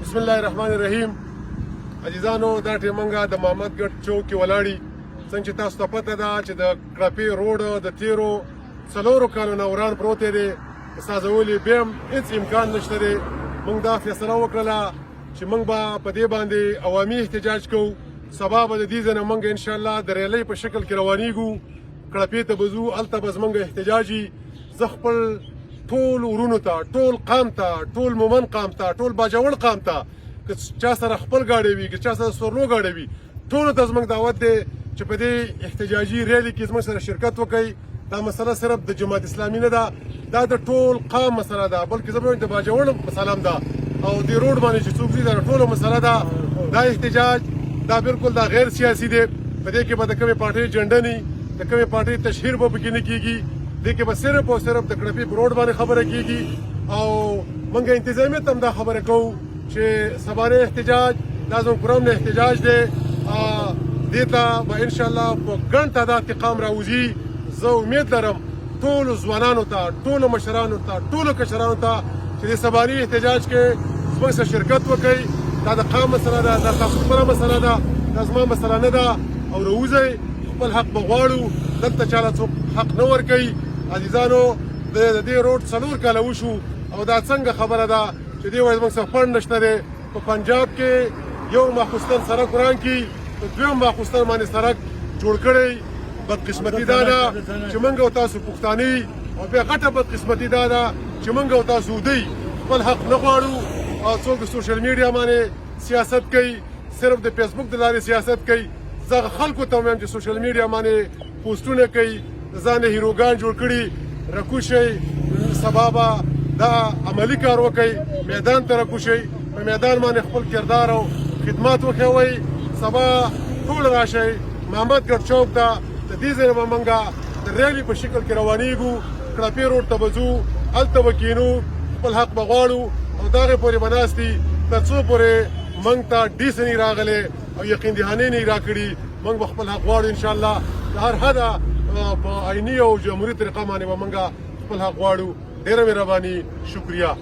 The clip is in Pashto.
بسم الله الرحمن الرحیم. عزیزانو دا ټیمنګه د محمد ګټ چوک کې ولاړی څنګه چې تاسو ته پته ده چې د کړپې روډ د تیرو څلورو کالو نه وران پروت دی. سازولي بیا هم هېڅ امکان نشته دی. موږ دا فیصله وکړله چې موږ به په دې باندې عوامي احتجاج کوو. سبا به د دې ځای نه موږ انشاءالله د ریلۍ په شکل کې روانېږو، کړپې ته به ځو، هلته به زموږ احتجاج وي. زه خپل ټول ورونو ته، ټول قام ته، ټول مومن قام ته، ټول باجوړ قام ته، که چا سره خپل ګاډی وي، که چا سره سورلو ګاډی وي، ټولو ته زموږ دعوت دی چې په دې احتجاجي ریلي کې زموږ سره شرکت وکړئ. دا مسله صرف د جماعت اسلامي نه ده، دا د ټول قام مسله ده، بلکې زه به وایم د باجوړ مسله هم ده، او دې روډ باندې چې څوک ځي دا ټولو مسله ده. دا احتجاج دا بالکل دا غیر سیاسي دی. په دې کې به د کومې پارټۍ جنډه نه وي، د کومې پارټۍ تشهیر به پکې نه کېږي. دې کې به صرف او صرف د کړپې په روډ باندې خبره کېږي. او موږ انتظامیت هم دا خبره کوو چې سبانه احتجاج دا زموږ پرامن احتجاج دی. دې ته به انشاءالله په ګڼ تعداد کې قام راوځي. زه امید لرم ټولو ځوانانو ته، ټولو مشرانو ته، ټولو کشرانو ته چې د سباني احتجاج کې زموږ سره شرکت وکړي. دا د قام مسله ده، دا تاسو خپله مسله ده، دا زما مسله نه ده. او راوځئ، خپل حق به غواړو. دلته چاله څوک حق نه ورکوي. عزیزانو د دې روډ 4 کاله وشو، او دا څنګه خبره ده چې دې وایي زموږ سره فنډ نشته دی. په پنجاب کې یو ماخوستن سړک وران کړي، په دویم ماخوستن باندې سړک جوړ کړی. بدقسمتي دا ده چې موږ او تاسو پښتانه، او بیا غټه بدقسمتي دا ده چې موږ او تاسو دوی خپل حق نه غواړو. او څوک د سوشل میډیا باندې سیاست کوي، صرف د فیسبوک د لارې سیاست کوي. زه خلکو ته وایم چې سوشل میډیا باندې پوسټونه کوي، ځان هیروګان جوړ کړي، رکوشئ. سبا به دا عملي کار وکړئ، میدان ته رکوشئ، په میدان باندې خپل کردار او خدمات وښیوئ. سبا ټول راشئ محمد ګټ چوک ته. د دې ځای نه به موږ د ریلي په شکل کې روانېږو، کړپې روډ ته به ځو، هلته به کینو، خپل حق به غواړو. او د هغې پورې به ناست دي تر څو پورې موږ ته ډیس نه راغلی او یقین دهانې نه راکړي. موږ به خپل حق غواړو انشاءالله. د هر حده په آئیني او جمهوري طریقه باندې به موږ خپل حق غواړو. ډېره مهرباني، شکریه.